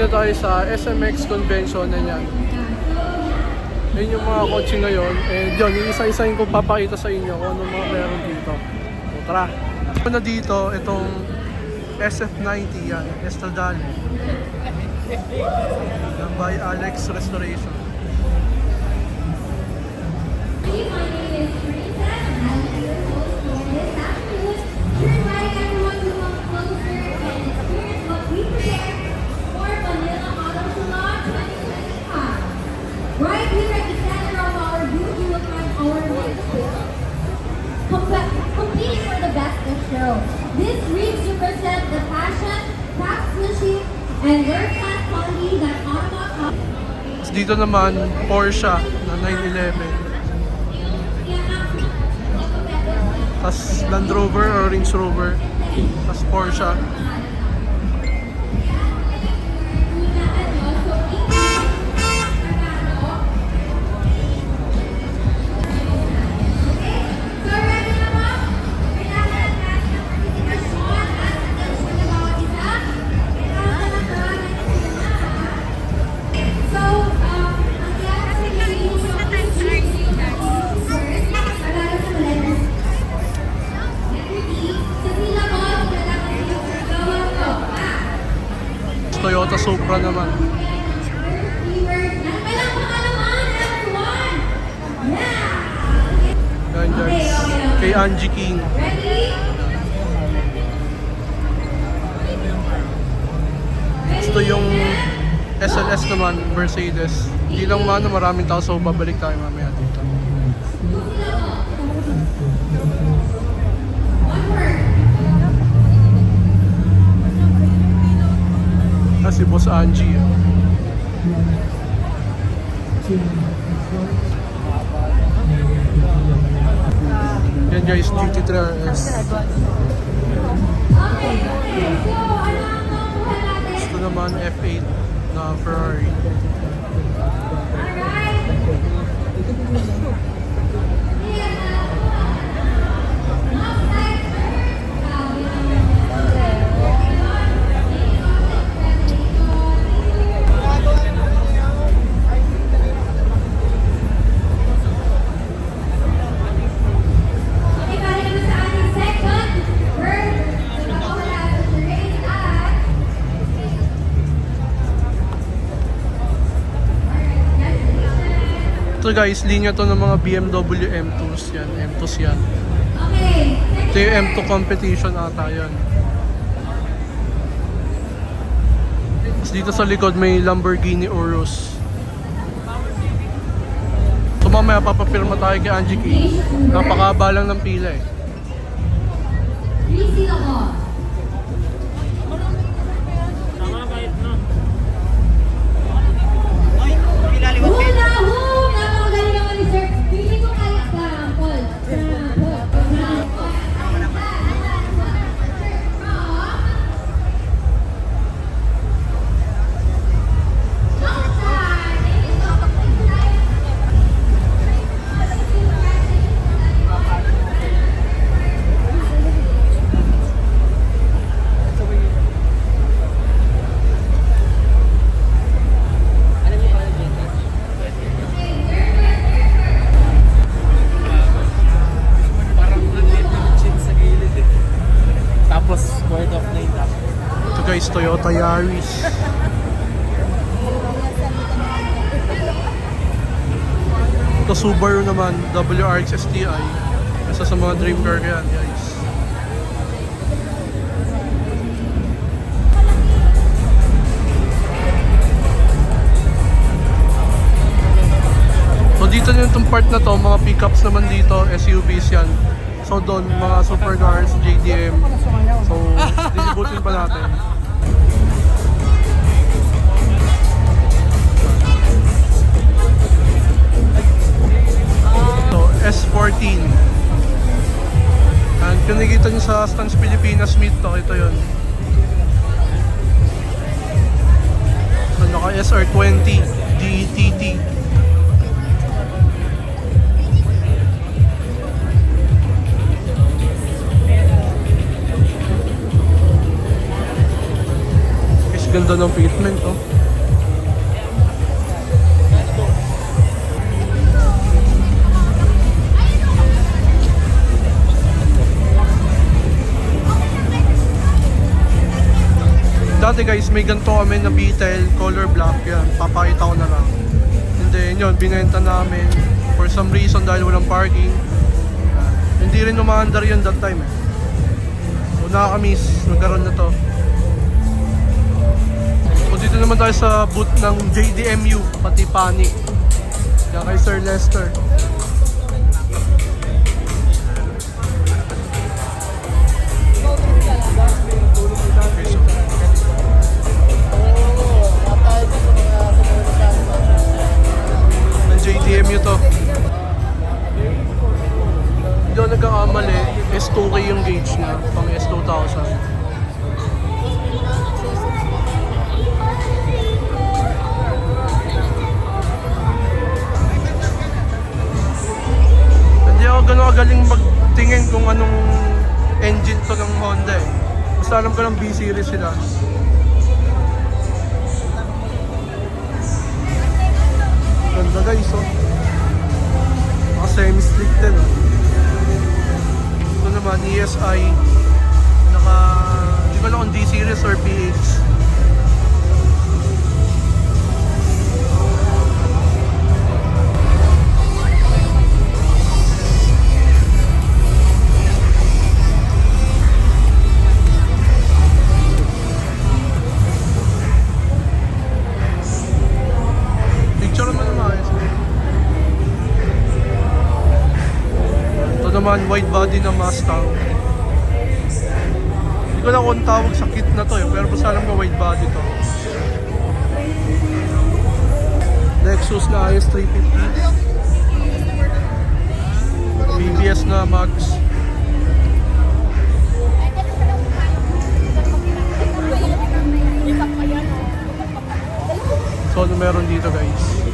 na tayo sa SMX Convention na yan. Yun yung mga kotse ngayon. And yun, yung isa-isahin ko papakita sa inyo kung ano mga meron dito. So tara! Ito na dito, itong SF90 yan, Estradale. Yan by Alex Restoration. Right here at the center of our booth, you will find our competing for the best in show. These rigs represent the passion, craftsmanship, and world-class quality that Autobot. Dito naman, Porsche na 911. Tas Land Rover or Range Rover. Tas Porsche. Toyota Supra naman. Yan guys, kay Angie King. Ito yung SLS naman, Mercedes. Hindi lang mano, maraming tao, so babalik tayo mamaya dito. Si Boss Angie. Yan guys, GT3 RS. Ito naman F8 na Ferrari. Ito guys, linya to ng mga BMW M2s yan. M2s yan. Ito yung M2 competition ata yan. Tapos dito sa likod may Lamborghini Urus. So mamaya papapirma tayo kay Angie King. Napakaba lang ng pila eh. Guys, Toyota Yaris. Ito Subaru naman, WRX STI. Isa sa mga dream car yan guys. So dito na itong part na to, mga pickups naman dito, SUVs yan. So doon, mga supercars, JDM. So, dilibutin pa natin. S14. And kung nakikita nyo sa Stance Pilipinas meet to, ito yun. Ano ka, SR20 GTT. Ganda ng fitment, oh. Dati guys, may ganito kami na Beetle, color black yan. Papakita ko na lang. And then yun, binenta namin. For some reason, dahil walang parking. Hindi rin umaandar yun that time eh. So nakakamiss, nagkaroon na to. So dito naman tayo sa booth ng JDMU, pati Panic. Kaya kay Sir Lester. JDMU to. Hindi ako nagkakamali, S2K yung gauge niya, pang S2000. Hindi ako gano'n kagaling magtingin kung anong engine to ng Honda eh. Basta alam ko ng B-series sila. Ganda guys, oh. Mga semi-slick din, oh. Ito naman, ESI. Hindi ko lang kung D-series or PH. Naman wide body na Mustang. Hindi ko lang kung tawag sa kit na to eh, pero basta alam ko wide body to. Lexus na IS350. BBS na mags. So ano meron dito guys?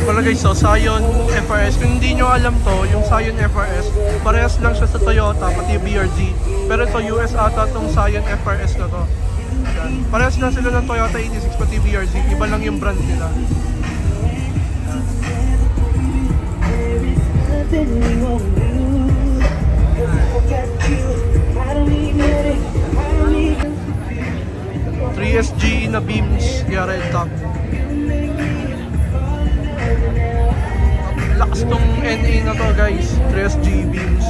Wala guys, so Scion FRS, kung hindi nyo alam to, yung Scion FRS, parehas lang siya sa Toyota, pati BRZ. Pero ito, US ata tong Scion FRS na to. Yan. Parehas lang sila ng Toyota 86, pati BRZ, iba lang yung brand nila. Yan. 3SG na beams, kaya red top. Lakas tong NA na to guys, 3SG beams.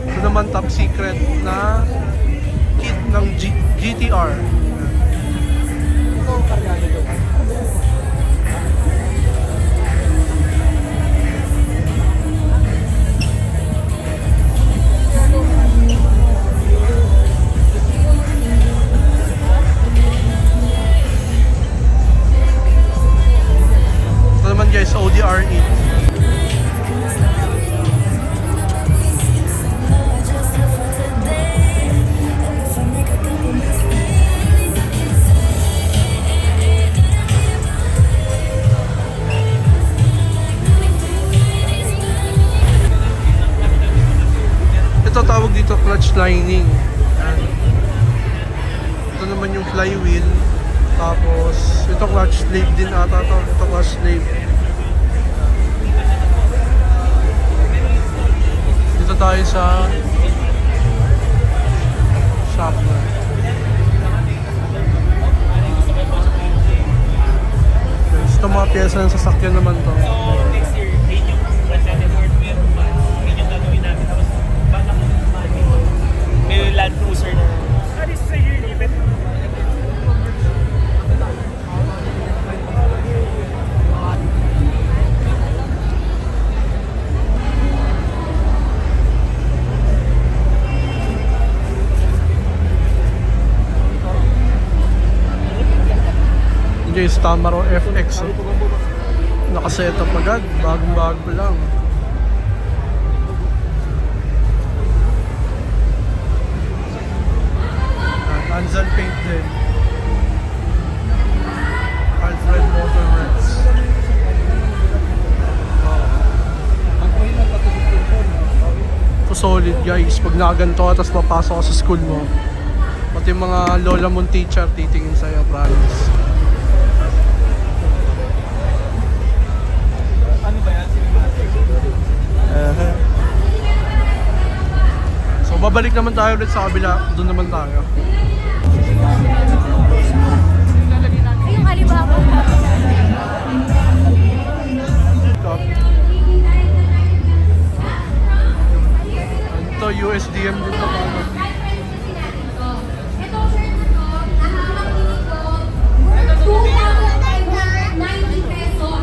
Ito naman top secret na kit ng GTR. Guys, Audi R8. Ito tawag dito clutch lining. Ito naman yung flywheel. Tapos ito clutch slave din ata to. Ito clutch slave. Dito tayo sa shop na. Guys, ito mga pyesa ng sasakyan naman to. So next year, yun yung presented word meron pa. Yun yung gagawin namin. Tapos baka may Land Cruiser na. This is a yearly event. Guys, Tamaro FX, oh. Nakasetup agad, bagong-bago lang. Anzal paint din. Alfred Motor Works. Ito solid guys, pag nakaganto ka, tapos papasok ka sa school mo, pati yung mga lola mong teacher titingin sa'yo, promise. Ano ba yan? So babalik naman tayo ulit sa kabila, doon naman tayo. Ay, yung Alibaba. Ito, USDM din to. Itong shirt na to, nahawak din ito, 2,590 pesos.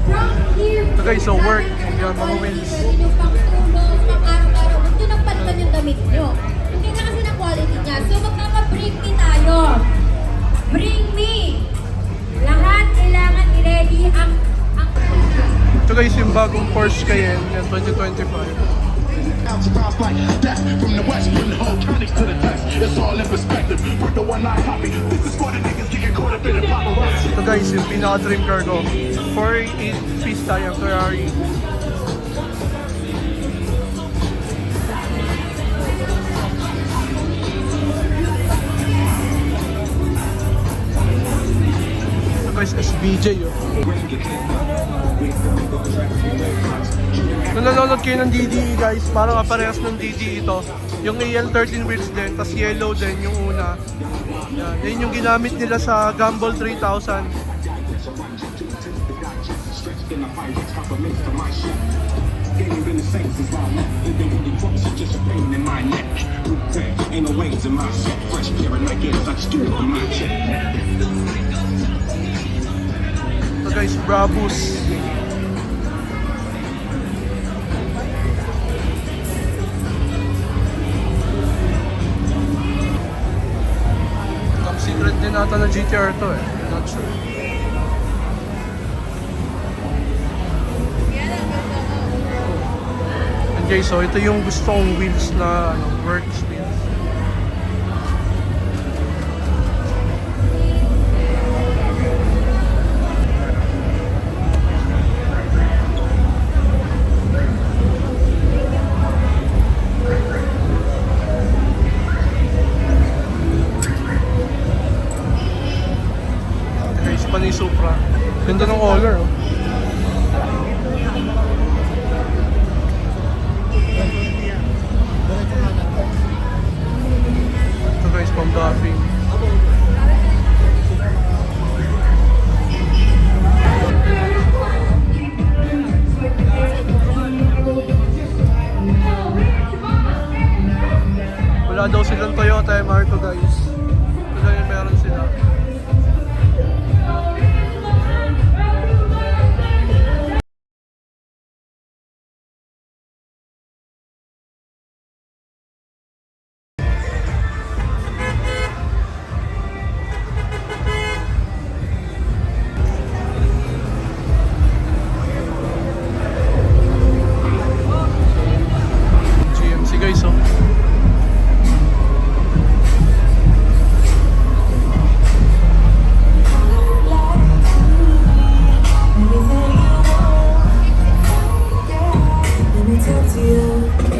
From here, Ito guys, so work. Yan, mga wheels. pwede nyo pang tulong, pang araw-araw. Huwag nyo nang palitan yung damit nyo. Hindi na kasi na quality niya. So magkaka-bring me tayo. Bring me! Lahat kailangan i-ready ang Ito guys, yung bagong Porsche Cayenne, yan, 2025. Surprised like that from the west, putting the whole county to the test. It's all in perspective. Put the one eye copy. This is for the niggas getting caught up in the paparazzi. Ito guys, yung pinaka-dream car ko. 488 Pista, yung Ferrari. Ito guys, SBJ yun. Nung nanonood kayo ng DDE guys, parang kaparehas ng DDE ito. Yung AL13 wheels din, tas yellow din yung una. Yan, yan yung ginamit nila sa Gumball 3000. Ain't no ways in my set. Fresh pair of Nikes, I just do it on my check. Ito guys, Brabus. Top secret din ata na GTR to eh. Not sure. And guys, so ito yung gusto kong wheels na works wheels. Guys, panay Supra. Ganda ng color oh. Ito guys, pang-gaffing. Wala daw silang Toyota Marco guys. Ito lang yung meron sila. GMC guys oh.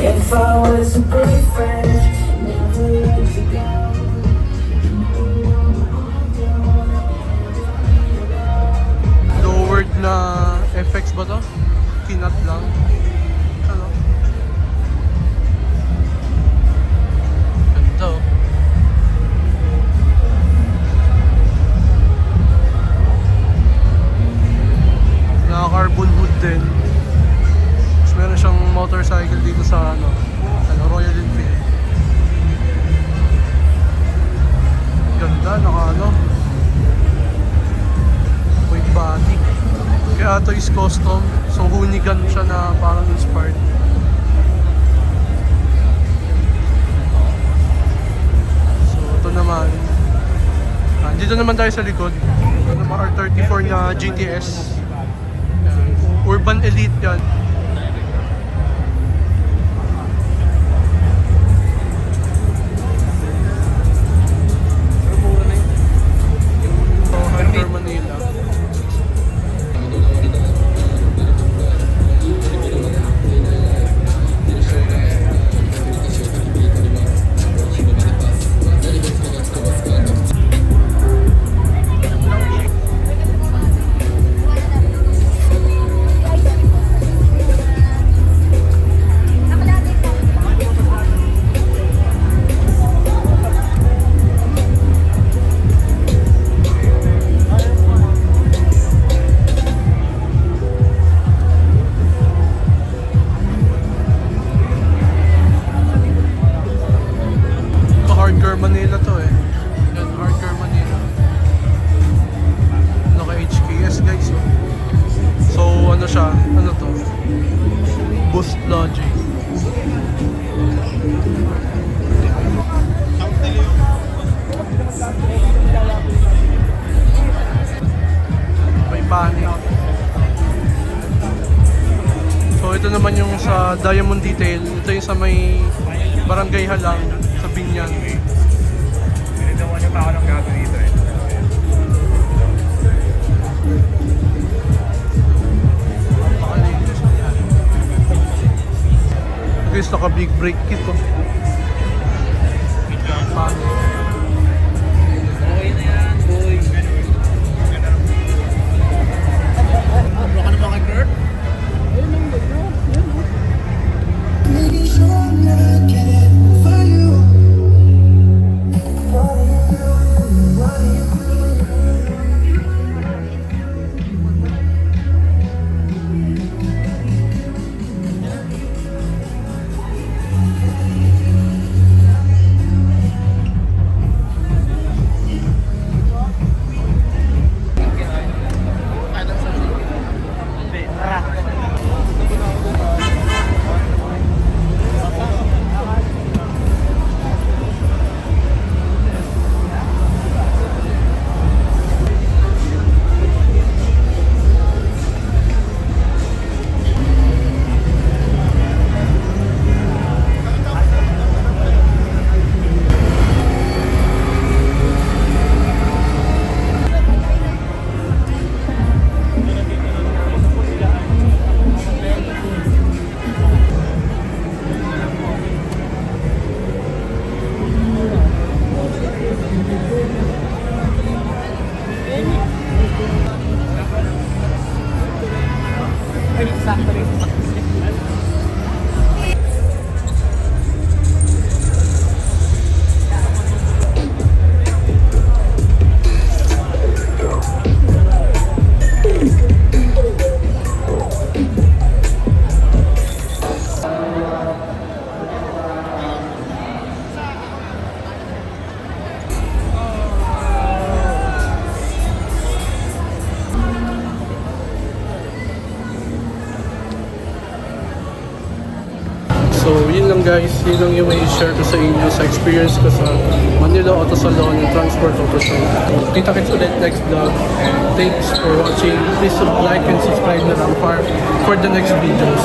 If I was a boyfriend, never let you go. Lowered na FX ba to? Kinat lang. Ano? Ganda oh. Naka-carbon hood din. Tapos meron siyang motorcycle dito sa ano Royal Enfield. Ganda, naka ano wide body. Kaya ito is custom. So hunigan siya na parang inspired. So ito naman. Dito naman tayo sa likod. Ito naman R34 na GTS. Yan. Urban Elite yan. Hyper Manila. naman yung sa Diamond Detail. Ito yung sa may Barangay Halang sa Binyan. Pinagawa niyo pa ako ng gato dito eh. Guys, naka big break kit oh. Okay na yan, boy. Ano ka na ba kay Kurt? So, yun lang guys. Yun lang yung i-share ko sa inyo sa experience ko sa Manila Auto Salon and Transport Auto Show. Kita-kits ulit next vlog. And thanks for watching. Please like and subscribe na lang for the next videos.